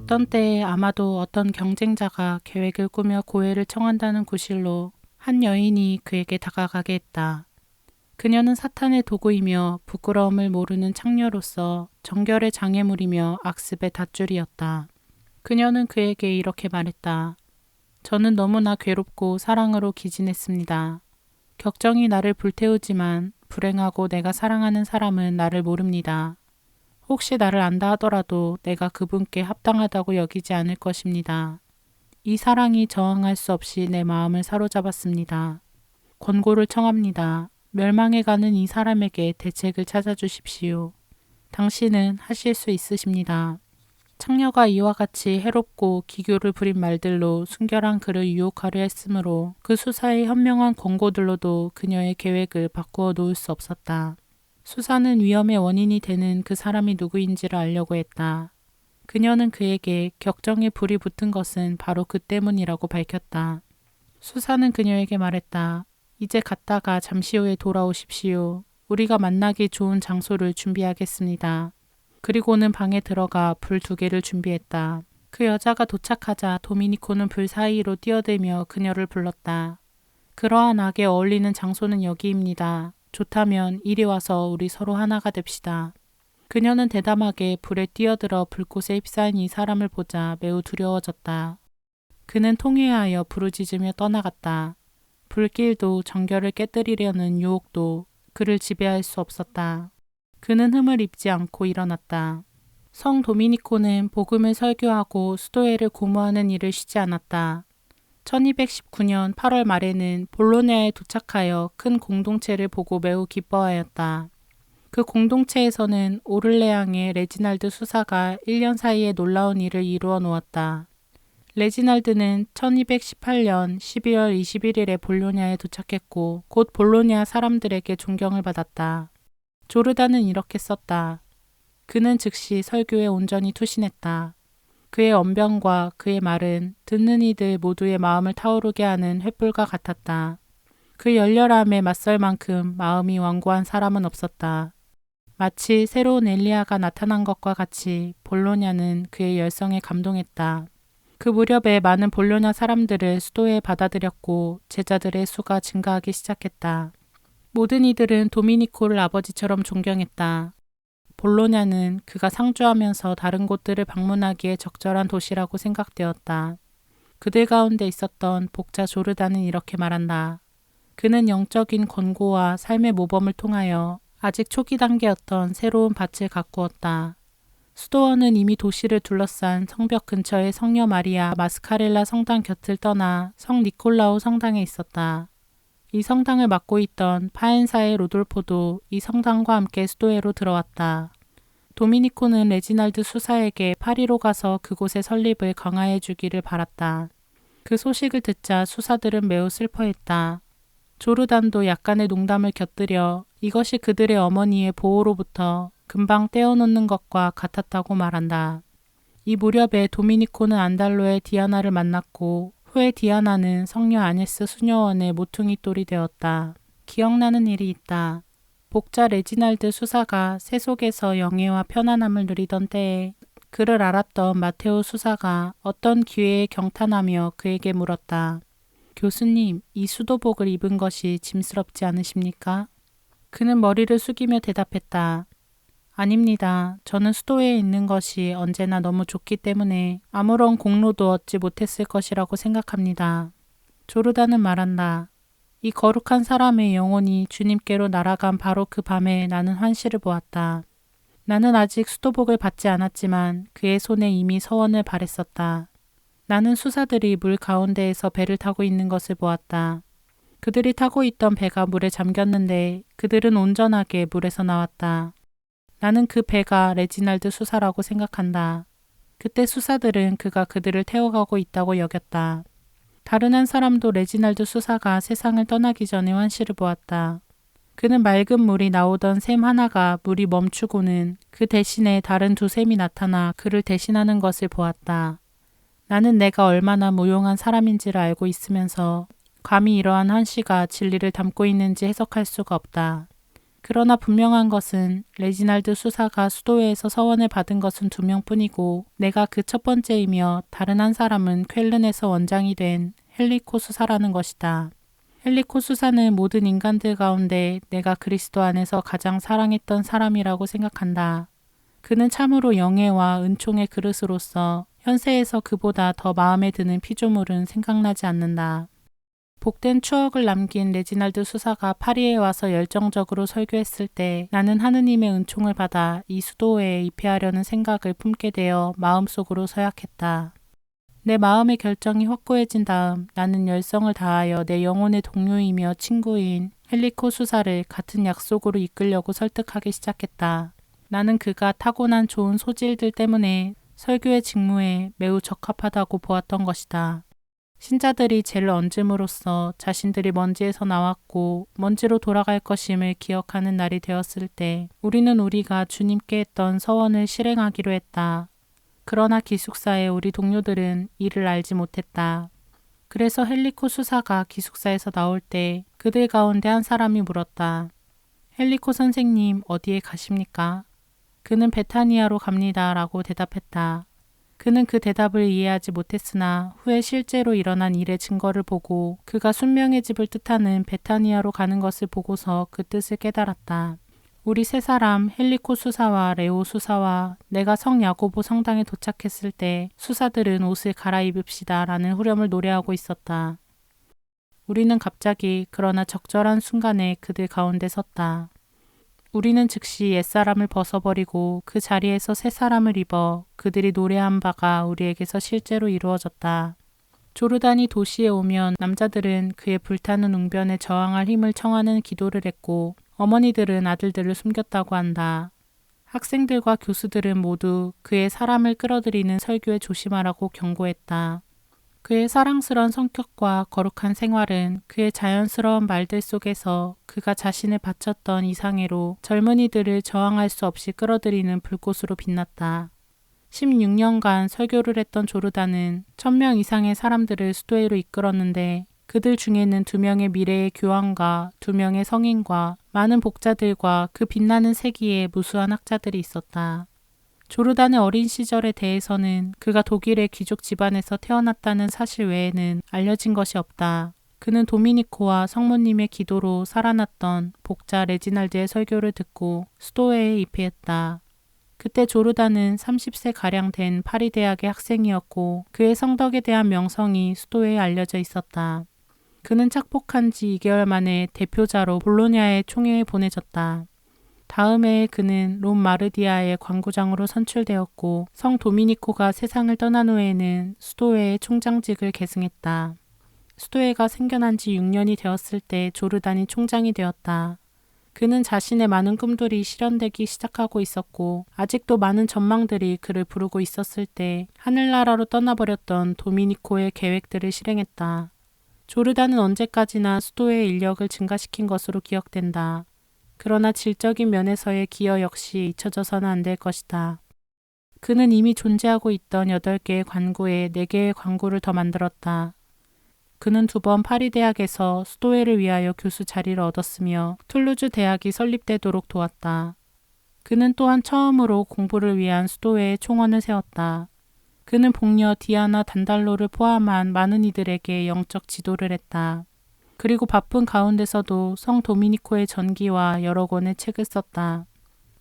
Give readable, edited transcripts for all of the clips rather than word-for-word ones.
어떤 때에 아마도 어떤 경쟁자가 계획을 꾸며 고해를 청한다는 구실로 한 여인이 그에게 다가가게 했다. 그녀는 사탄의 도구이며 부끄러움을 모르는 창녀로서 정결의 장애물이며 악습의 닷줄이었다. 그녀는 그에게 이렇게 말했다. 저는 너무나 괴롭고 사랑으로 기진했습니다. 격정이 나를 불태우지만 불행하고 내가 사랑하는 사람은 나를 모릅니다. 혹시 나를 안다 하더라도 내가 그분께 합당하다고 여기지 않을 것입니다. 이 사랑이 저항할 수 없이 내 마음을 사로잡았습니다. 권고를 청합니다. 멸망해가는 이 사람에게 대책을 찾아주십시오. 당신은 하실 수 있으십니다. 창녀가 이와 같이 해롭고 기교를 부린 말들로 순결한 그를 유혹하려 했으므로 그 수사의 현명한 권고들로도 그녀의 계획을 바꾸어 놓을 수 없었다. 수사는 위험의 원인이 되는 그 사람이 누구인지를 알려고 했다. 그녀는 그에게 격정에 불이 붙은 것은 바로 그 때문이라고 밝혔다. 수사는 그녀에게 말했다. 이제 갔다가 잠시 후에 돌아오십시오. 우리가 만나기 좋은 장소를 준비하겠습니다. 그리고는 방에 들어가 불 2개를 준비했다. 그 여자가 도착하자 도미니코는 불 사이로 뛰어들며 그녀를 불렀다. 그러한 악에 어울리는 장소는 여기입니다. 좋다면 이리 와서 우리 서로 하나가 됩시다. 그녀는 대담하게 불에 뛰어들어 불꽃에 휩싸인 이 사람을 보자 매우 두려워졌다. 그는 통회하여 부르짖으며 떠나갔다. 불길도 정결을 깨뜨리려는 유혹도 그를 지배할 수 없었다. 그는 흠을 입지 않고 일어났다. 성 도미니코는 복음을 설교하고 수도회를 고무하는 일을 쉬지 않았다. 1219년 8월 말에는 볼로냐에 도착하여 큰 공동체를 보고 매우 기뻐하였다. 그 공동체에서는 오를레앙의 레지날드 수사가 1년 사이에 놀라운 일을 이루어 놓았다. 레지날드는 1218년 12월 21일에 볼로냐에 도착했고 곧 볼로냐 사람들에게 존경을 받았다. 조르단은 이렇게 썼다. 그는 즉시 설교에 온전히 투신했다. 그의 언변과 그의 말은 듣는 이들 모두의 마음을 타오르게 하는 횃불과 같았다. 그 열렬함에 맞설 만큼 마음이 완고한 사람은 없었다. 마치 새로운 엘리야가 나타난 것과 같이 볼로냐는 그의 열성에 감동했다. 그 무렵에 많은 볼로냐 사람들을 수도에 받아들였고 제자들의 수가 증가하기 시작했다. 모든 이들은 도미니코를 아버지처럼 존경했다. 볼로냐는 그가 상주하면서 다른 곳들을 방문하기에 적절한 도시라고 생각되었다. 그들 가운데 있었던 복자 조르단은 이렇게 말한다. 그는 영적인 권고와 삶의 모범을 통하여 아직 초기 단계였던 새로운 밭을 가꾸었다. 수도원은 이미 도시를 둘러싼 성벽 근처의 성녀 마리아 마스카렐라 성당 곁을 떠나 성 니콜라오 성당에 있었다. 이 성당을 맡고 있던 파엔사의 로돌포도 이 성당과 함께 수도회로 들어왔다. 도미니코는 레지날드 수사에게 파리로 가서 그곳의 설립을 강화해 주기를 바랐다. 그 소식을 듣자 수사들은 매우 슬퍼했다. 조르단도 약간의 농담을 곁들여 이것이 그들의 어머니의 보호로부터 금방 떼어놓는 것과 같았다고 말한다. 이 무렵에 도미니코는 안달로의 디아나를 만났고 후에 디아나는 성녀 아네스 수녀원의 모퉁이 돌이 되었다. 기억나는 일이 있다. 복자 레지날드 수사가 세속에서 영예와 편안함을 누리던 때에 그를 알았던 마테오 수사가 어떤 기회에 경탄하며 그에게 물었다. 교수님, 이 수도복을 입은 것이 짐스럽지 않으십니까? 그는 머리를 숙이며 대답했다. 아닙니다. 저는 수도에 있는 것이 언제나 너무 좋기 때문에 아무런 공로도 얻지 못했을 것이라고 생각합니다. 조르단은 말한다. 이 거룩한 사람의 영혼이 주님께로 날아간 바로 그 밤에 나는 환시를 보았다. 나는 아직 수도복을 받지 않았지만 그의 손에 이미 서원을 발했었다. 나는 수사들이 물 가운데에서 배를 타고 있는 것을 보았다. 그들이 타고 있던 배가 물에 잠겼는데 그들은 온전하게 물에서 나왔다. 나는 그 배가 레지날드 수사라고 생각한다. 그때 수사들은 그가 그들을 태워가고 있다고 여겼다. 다른 한 사람도 레지날드 수사가 세상을 떠나기 전에 환시를 보았다. 그는 맑은 물이 나오던 샘 하나가 물이 멈추고는 그 대신에 다른 2샘이 나타나 그를 대신하는 것을 보았다. 나는 내가 얼마나 무용한 사람인지를 알고 있으면서 감히 이러한 환시가 진리를 담고 있는지 해석할 수가 없다. 그러나 분명한 것은 레지날드 수사가 수도회에서 서원을 받은 것은 2명뿐이고 내가 그 첫 번째이며 다른 한 사람은 쾰른에서 원장이 된 헬리코 수사라는 것이다. 헬리코 수사는 모든 인간들 가운데 내가 그리스도 안에서 가장 사랑했던 사람이라고 생각한다. 그는 참으로 영예와 은총의 그릇으로서 현세에서 그보다 더 마음에 드는 피조물은 생각나지 않는다. 복된 추억을 남긴 레지날드 수사가 파리에 와서 열정적으로 설교했을 때 나는 하느님의 은총을 받아 이 수도회에 입회하려는 생각을 품게 되어 마음속으로 서약했다. 내 마음의 결정이 확고해진 다음 나는 열성을 다하여 내 영혼의 동료이며 친구인 헬리코 수사를 같은 약속으로 이끌려고 설득하기 시작했다. 나는 그가 타고난 좋은 소질들 때문에 설교의 직무에 매우 적합하다고 보았던 것이다. 신자들이 죄를 얹음으로써 자신들이 먼지에서 나왔고 먼지로 돌아갈 것임을 기억하는 날이 되었을 때 우리는 우리가 주님께 했던 서원을 실행하기로 했다. 그러나 기숙사의 우리 동료들은 이를 알지 못했다. 그래서 헬리코 수사가 기숙사에서 나올 때 그들 가운데 한 사람이 물었다. 헬리코 선생님 어디에 가십니까? 그는 베타니아로 갑니다 라고 대답했다. 그는 그 대답을 이해하지 못했으나 후에 실제로 일어난 일의 증거를 보고 그가 순명의 집을 뜻하는 베타니아로 가는 것을 보고서 그 뜻을 깨달았다. 우리 세 사람 헬리코 수사와 레오 수사와 내가 성 야고보 성당에 도착했을 때 수사들은 옷을 갈아입읍시다 라는 후렴을 노래하고 있었다. 우리는 갑자기 그러나 적절한 순간에 그들 가운데 섰다. 우리는 즉시 옛사람을 벗어버리고 그 자리에서 새 사람을 입어 그들이 노래한 바가 우리에게서 실제로 이루어졌다. 조르단이 도시에 오면 남자들은 그의 불타는 웅변에 저항할 힘을 청하는 기도를 했고 어머니들은 아들들을 숨겼다고 한다. 학생들과 교수들은 모두 그의 사람을 끌어들이는 설교에 조심하라고 경고했다. 그의 사랑스러운 성격과 거룩한 생활은 그의 자연스러운 말들 속에서 그가 자신을 바쳤던 이상해로 젊은이들을 저항할 수 없이 끌어들이는 불꽃으로 빛났다. 16년간 설교를 했던 조르단은 1000명 이상의 사람들을 수도회로 이끌었는데 그들 중에는 2명의 미래의 교황과 2명의 성인과 많은 복자들과 그 빛나는 세기에 무수한 학자들이 있었다. 조르단의 어린 시절에 대해서는 그가 독일의 귀족 집안에서 태어났다는 사실 외에는 알려진 것이 없다. 그는 도미니코와 성모님의 기도로 살아났던 복자 레지날드의 설교를 듣고 수도회에 입회했다. 그때 조르단은 30세가량 된 파리 대학의 학생이었고 그의 성덕에 대한 명성이 수도회에 알려져 있었다. 그는 착복한 지 2개월 만에 대표자로 볼로냐의 총회에 보내졌다. 다음 해에 그는 롬 마르디아의 관구장으로 선출되었고 성 도미니코가 세상을 떠난 후에는 수도회의 총장직을 계승했다. 수도회가 생겨난 지 6년이 되었을 때 조르단이 총장이 되었다. 그는 자신의 많은 꿈들이 실현되기 시작하고 있었고 아직도 많은 전망들이 그를 부르고 있었을 때 하늘나라로 떠나버렸던 도미니코의 계획들을 실행했다. 조르단은 언제까지나 수도회의 인력을 증가시킨 것으로 기억된다. 그러나 질적인 면에서의 기여 역시 잊혀져서는 안 될 것이다. 그는 이미 존재하고 있던 8개의 관구에 4개의 관구를 더 만들었다. 그는 2번 파리 대학에서 수도회를 위하여 교수 자리를 얻었으며 툴루즈 대학이 설립되도록 도왔다. 그는 또한 처음으로 공부를 위한 수도회의 총원을 세웠다. 그는 복녀 디아나 단달로를 포함한 많은 이들에게 영적 지도를 했다. 그리고 바쁜 가운데서도 성 도미니코의 전기와 여러 권의 책을 썼다.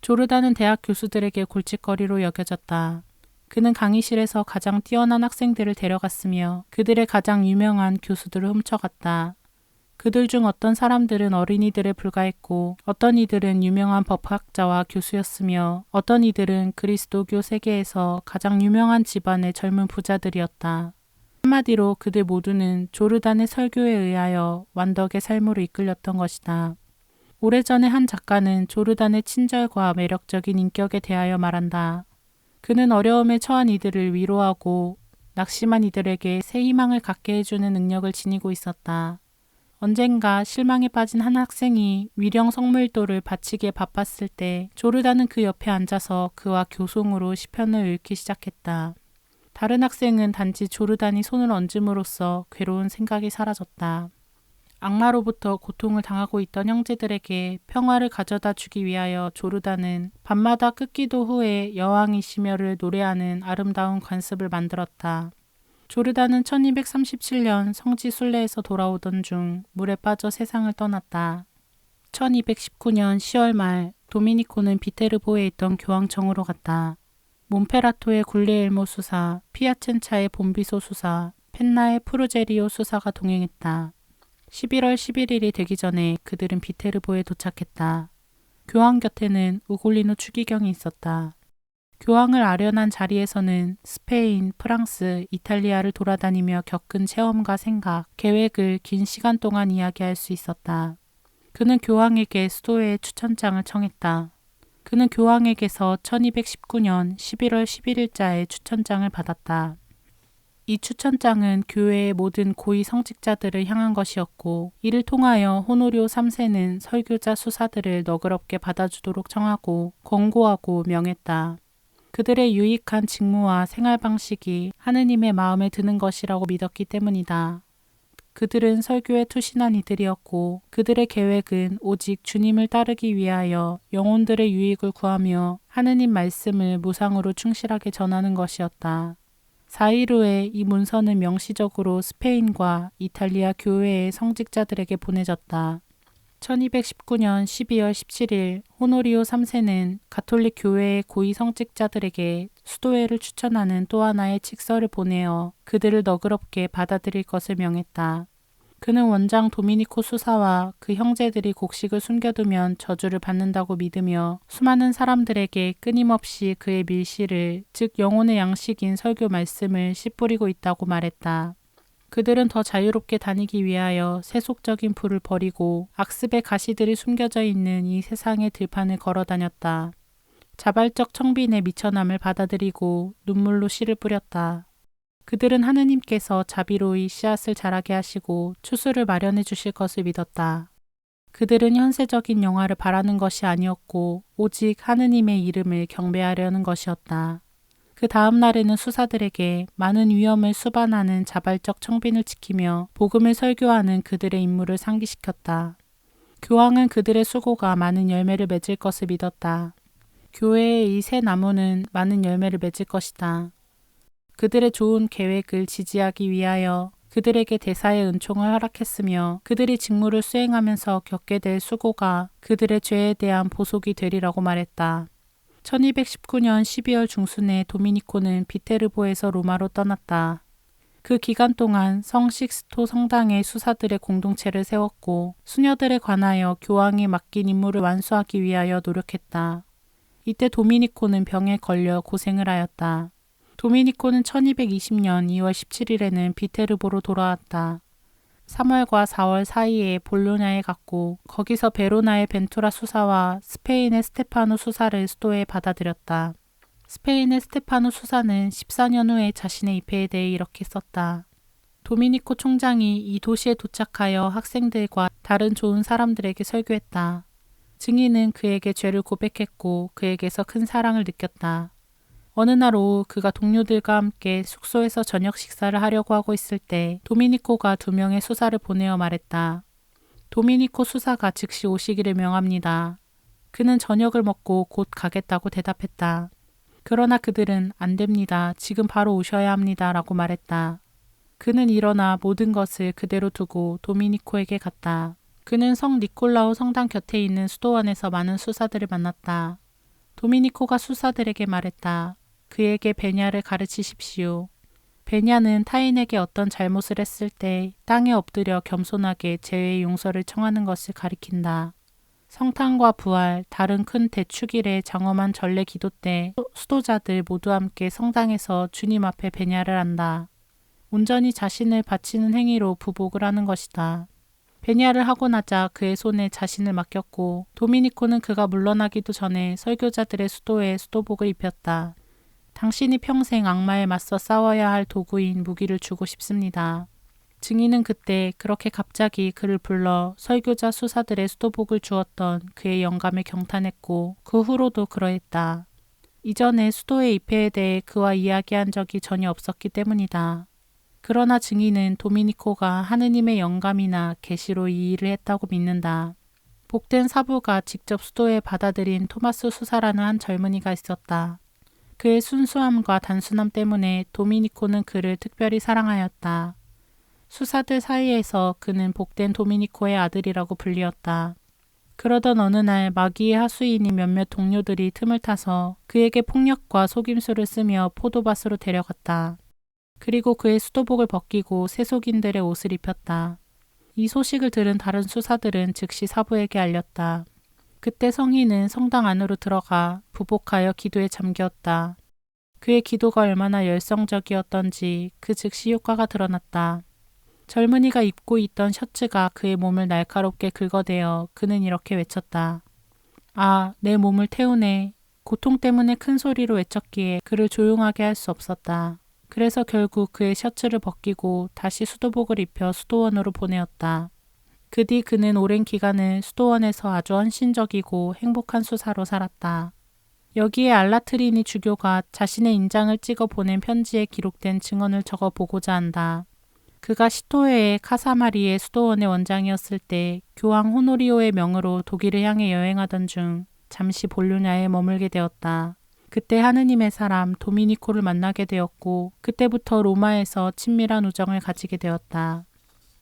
조르단은 대학 교수들에게 골칫거리로 여겨졌다. 그는 강의실에서 가장 뛰어난 학생들을 데려갔으며 그들의 가장 유명한 교수들을 훔쳐갔다. 그들 중 어떤 사람들은 어린이들에 불과했고 어떤 이들은 유명한 법학자와 교수였으며 어떤 이들은 그리스도교 세계에서 가장 유명한 집안의 젊은 부자들이었다. 한마디로 그들 모두는 조르단의 설교에 의하여 완덕의 삶으로 이끌렸던 것이다. 오래전에 한 작가는 조르단의 친절과 매력적인 인격에 대하여 말한다. 그는 어려움에 처한 이들을 위로하고 낙심한 이들에게 새 희망을 갖게 해주는 능력을 지니고 있었다. 언젠가 실망에 빠진 한 학생이 위령 성물도를 바치기에 바빴을 때 조르단은 그 옆에 앉아서 그와 교송으로 시편을 읽기 시작했다. 다른 학생은 단지 조르단이 손을 얹음으로써 괴로운 생각이 사라졌다. 악마로부터 고통을 당하고 있던 형제들에게 평화를 가져다 주기 위하여 조르단은 밤마다 끝기도 후에 여왕이시며를 노래하는 아름다운 관습을 만들었다. 조르단은 1237년 성지 순례에서 돌아오던 중 물에 빠져 세상을 떠났다. 1219년 10월 말 도미니코는 비테르보에 있던 교황청으로 갔다. 몬페라토의 굴리엘모 수사, 피아첸차의 봄비소 수사, 펜나의 프루제리오 수사가 동행했다. 11월 11일이 되기 전에 그들은 비테르보에 도착했다. 교황 곁에는 우골리노 추기경이 있었다. 교황을 아련한 자리에서는 스페인, 프랑스, 이탈리아를 돌아다니며 겪은 체험과 생각, 계획을 긴 시간 동안 이야기할 수 있었다. 그는 교황에게 수도의 추천장을 청했다. 그는 교황에게서 1219년 11월 11일자에 추천장을 받았다. 이 추천장은 교회의 모든 고위 성직자들을 향한 것이었고 이를 통하여 호노리오 3세는 설교자 수사들을 너그럽게 받아주도록 청하고 권고하고 명했다. 그들의 유익한 직무와 생활 방식이 하느님의 마음에 드는 것이라고 믿었기 때문이다. 그들은 설교에 투신한 이들이었고 그들의 계획은 오직 주님을 따르기 위하여 영혼들의 유익을 구하며 하느님 말씀을 무상으로 충실하게 전하는 것이었다. 4일 후에 이 문서는 명시적으로 스페인과 이탈리아 교회의 성직자들에게 보내졌다. 1219년 12월 17일 호노리오 3세는 가톨릭 교회의 고위 성직자들에게 수도회를 추천하는 또 하나의 칙서를 보내어 그들을 너그럽게 받아들일 것을 명했다. 그는 원장 도미니코 수사와 그 형제들이 곡식을 숨겨두면 저주를 받는다고 믿으며 수많은 사람들에게 끊임없이 그의 밀실을, 즉 영혼의 양식인 설교 말씀을 씨뿌리고 있다고 말했다. 그들은 더 자유롭게 다니기 위하여 세속적인 불을 버리고 악습의 가시들이 숨겨져 있는 이 세상의 들판을 걸어 다녔다. 자발적 청빈의 미천함을 받아들이고 눈물로 씨를 뿌렸다. 그들은 하느님께서 자비로이 씨앗을 자라게 하시고 추수를 마련해 주실 것을 믿었다. 그들은 현세적인 영화를 바라는 것이 아니었고 오직 하느님의 이름을 경배하려는 것이었다. 그 다음 날에는 수사들에게 많은 위험을 수반하는 자발적 청빈을 지키며 복음을 설교하는 그들의 임무를 상기시켰다. 교황은 그들의 수고가 많은 열매를 맺을 것을 믿었다. 교회의 이 새 나무는 많은 열매를 맺을 것이다. 그들의 좋은 계획을 지지하기 위하여 그들에게 대사의 은총을 허락했으며 그들이 직무를 수행하면서 겪게 될 수고가 그들의 죄에 대한 보속이 되리라고 말했다. 1219년 12월 중순에 도미니코는 비테르보에서 로마로 떠났다. 그 기간 동안 성 식스토 성당의 수사들의 공동체를 세웠고 수녀들에 관하여 교황이 맡긴 임무를 완수하기 위하여 노력했다. 이때 도미니코는 병에 걸려 고생을 하였다. 도미니코는 1220년 2월 17일에는 비테르보로 돌아왔다. 3월과 4월 사이에 볼로냐에 갔고 거기서 베로나의 벤투라 수사와 스페인의 스테파노 수사를 수도에 받아들였다. 스페인의 스테파노 수사는 14년 후에 자신의 입회에 대해 이렇게 썼다. 도미니코 총장이 이 도시에 도착하여 학생들과 다른 좋은 사람들에게 설교했다. 증인은 그에게 죄를 고백했고 그에게서 큰 사랑을 느꼈다. 어느 날 오후 그가 동료들과 함께 숙소에서 저녁 식사를 하려고 하고 있을 때 도미니코가 2명의 수사를 보내어 말했다. 도미니코 수사가 즉시 오시기를 명합니다. 그는 저녁을 먹고 곧 가겠다고 대답했다. 그러나 그들은 안 됩니다. 지금 바로 오셔야 합니다. 라고 말했다. 그는 일어나 모든 것을 그대로 두고 도미니코에게 갔다. 그는 성 니콜라오 성당 곁에 있는 수도원에서 많은 수사들을 만났다. 도미니코가 수사들에게 말했다. 그에게 베냐를 가르치십시오. 베냐는 타인에게 어떤 잘못을 했을 때 땅에 엎드려 겸손하게 죄의 용서를 청하는 것을 가리킨다. 성탄과 부활, 다른 큰 대축일에 장엄한 전례 기도 때 수도자들 모두 함께 성당에서 주님 앞에 베냐를 한다. 온전히 자신을 바치는 행위로 부복을 하는 것이다. 베냐를 하고 나자 그의 손에 자신을 맡겼고 도미니코는 그가 물러나기도 전에 설교자들의 수도에 수도복을 입혔다. 당신이 평생 악마에 맞서 싸워야 할 도구인 무기를 주고 싶습니다. 증인은 그때 그렇게 갑자기 그를 불러 설교자 수사들의 수도복을 주었던 그의 영감에 경탄했고 그 후로도 그러했다. 이전에 수도의 입회에 대해 그와 이야기한 적이 전혀 없었기 때문이다. 그러나 증인은 도미니코가 하느님의 영감이나 계시로 이 일을 했다고 믿는다. 복된 사부가 직접 수도에 받아들인 토마스 수사라는 한 젊은이가 있었다. 그의 순수함과 단순함 때문에 도미니코는 그를 특별히 사랑하였다. 수사들 사이에서 그는 복된 도미니코의 아들이라고 불리었다. 그러던 어느 날 마귀의 하수인인 몇몇 동료들이 틈을 타서 그에게 폭력과 속임수를 쓰며 포도밭으로 데려갔다. 그리고 그의 수도복을 벗기고 세속인들의 옷을 입혔다. 이 소식을 들은 다른 수사들은 즉시 사부에게 알렸다. 그때 성인은 성당 안으로 들어가 부복하여 기도에 잠겼다. 그의 기도가 얼마나 열성적이었던지 그 즉시 효과가 드러났다. 젊은이가 입고 있던 셔츠가 그의 몸을 날카롭게 긁어대어 그는 이렇게 외쳤다. 아, 내 몸을 태우네. 고통 때문에 큰 소리로 외쳤기에 그를 조용하게 할 수 없었다. 그래서 결국 그의 셔츠를 벗기고 다시 수도복을 입혀 수도원으로 보내었다. 그 뒤 그는 오랜 기간을 수도원에서 아주 헌신적이고 행복한 수사로 살았다. 여기에 알라트리니 주교가 자신의 인장을 찍어 보낸 편지에 기록된 증언을 적어 보고자 한다. 그가 시토해의 카사마리의 수도원의 원장이었을 때 교황 호노리오의 명으로 독일을 향해 여행하던 중 잠시 볼로냐에 머물게 되었다. 그때 하느님의 사람 도미니코를 만나게 되었고 그때부터 로마에서 친밀한 우정을 가지게 되었다.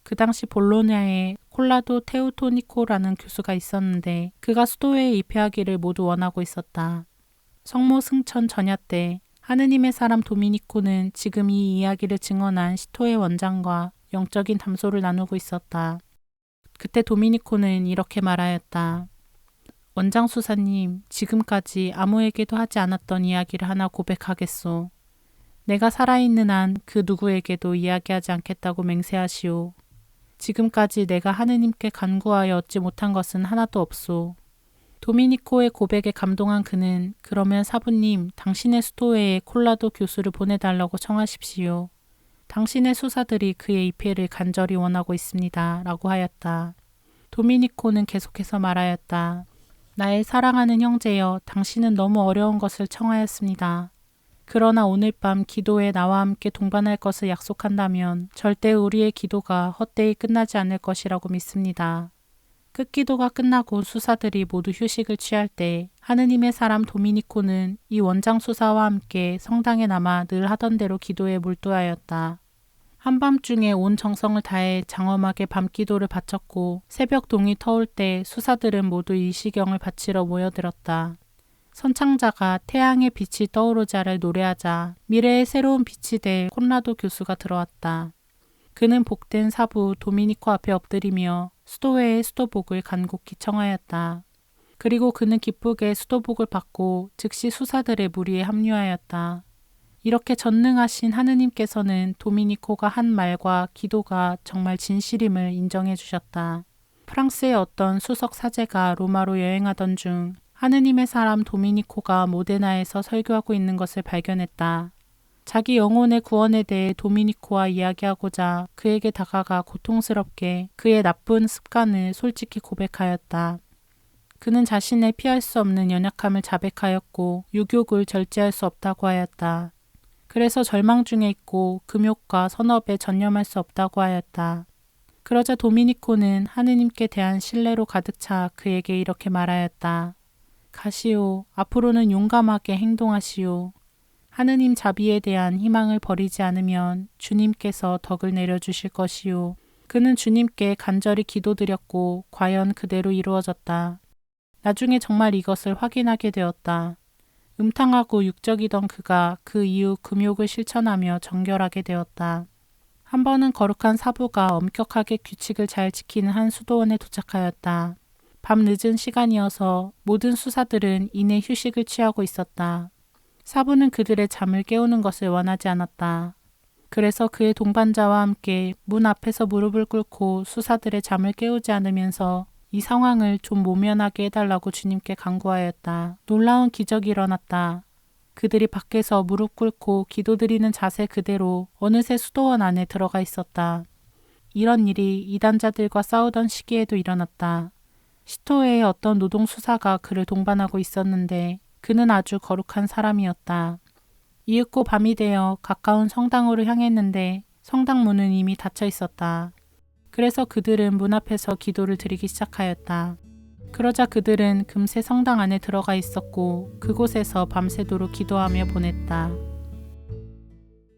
그 당시 볼로냐에 콜라도 테우토니코라는 교수가 있었는데 그가 수도회에 입회하기를 모두 원하고 있었다. 성모 승천 전야 때 하느님의 사람 도미니코는 지금 이 이야기를 증언한 시토의 원장과 영적인 담소를 나누고 있었다. 그때 도미니코는 이렇게 말하였다. 원장 수사님, 지금까지 아무에게도 하지 않았던 이야기를 하나 고백하겠소. 내가 살아있는 한 그 누구에게도 이야기하지 않겠다고 맹세하시오. 지금까지 내가 하느님께 간구하여 얻지 못한 것은 하나도 없소. 도미니코의 고백에 감동한 그는 그러면 사부님, 당신의 수도회에 콜라도 교수를 보내달라고 청하십시오. 당신의 수사들이 그의 입회를 간절히 원하고 있습니다. 라고 하였다. 도미니코는 계속해서 말하였다. 나의 사랑하는 형제여, 당신은 너무 어려운 것을 청하였습니다. 그러나 오늘 밤 기도에 나와 함께 동반할 것을 약속한다면 절대 우리의 기도가 헛되이 끝나지 않을 것이라고 믿습니다. 끝기도가 끝나고 수사들이 모두 휴식을 취할 때 하느님의 사람 도미니코는 이 원장 수사와 함께 성당에 남아 늘 하던 대로 기도에 몰두하였다. 한밤중에 온 정성을 다해 장엄하게 밤기도를 바쳤고 새벽 동이 터올 때 수사들은 모두 일시경을 바치러 모여들었다. 선창자가 태양의 빛이 떠오르자를 노래하자 미래의 새로운 빛이 될 콘라도 교수가 들어왔다. 그는 복된 사부 도미니코 앞에 엎드리며 수도회의 수도복을 간곡히 청하였다. 그리고 그는 기쁘게 수도복을 받고 즉시 수사들의 무리에 합류하였다. 이렇게 전능하신 하느님께서는 도미니코가 한 말과 기도가 정말 진실임을 인정해 주셨다. 프랑스의 어떤 수석 사제가 로마로 여행하던 중 하느님의 사람 도미니코가 모데나에서 설교하고 있는 것을 발견했다. 자기 영혼의 구원에 대해 도미니코와 이야기하고자 그에게 다가가 고통스럽게 그의 나쁜 습관을 솔직히 고백하였다. 그는 자신의 피할 수 없는 연약함을 자백하였고 유욕을 절제할 수 없다고 하였다. 그래서 절망 중에 있고 금욕과 선업에 전념할 수 없다고 하였다. 그러자 도미니코는 하느님께 대한 신뢰로 가득 차 그에게 이렇게 말하였다. 가시오, 앞으로는 용감하게 행동하시오. 하느님 자비에 대한 희망을 버리지 않으면 주님께서 덕을 내려주실 것이오. 그는 주님께 간절히 기도드렸고 과연 그대로 이루어졌다. 나중에 정말 이것을 확인하게 되었다. 음탕하고 육적이던 그가 그 이후 금욕을 실천하며 정결하게 되었다. 한 번은 거룩한 사부가 엄격하게 규칙을 잘 지키는 한 수도원에 도착하였다. 밤 늦은 시간이어서 모든 수사들은 이내 휴식을 취하고 있었다. 사부는 그들의 잠을 깨우는 것을 원하지 않았다. 그래서 그의 동반자와 함께 문 앞에서 무릎을 꿇고 수사들의 잠을 깨우지 않으면서 이 상황을 좀 모면하게 해달라고 주님께 간구하였다. 놀라운 기적이 일어났다. 그들이 밖에서 무릎 꿇고 기도드리는 자세 그대로 어느새 수도원 안에 들어가 있었다. 이런 일이 이단자들과 싸우던 시기에도 일어났다. 시토의 어떤 노동수사가 그를 동반하고 있었는데 그는 아주 거룩한 사람이었다. 이윽고 밤이 되어 가까운 성당으로 향했는데 성당 문은 이미 닫혀 있었다. 그래서 그들은 문 앞에서 기도를 드리기 시작하였다. 그러자 그들은 금세 성당 안에 들어가 있었고 그곳에서 밤새도록 기도하며 보냈다.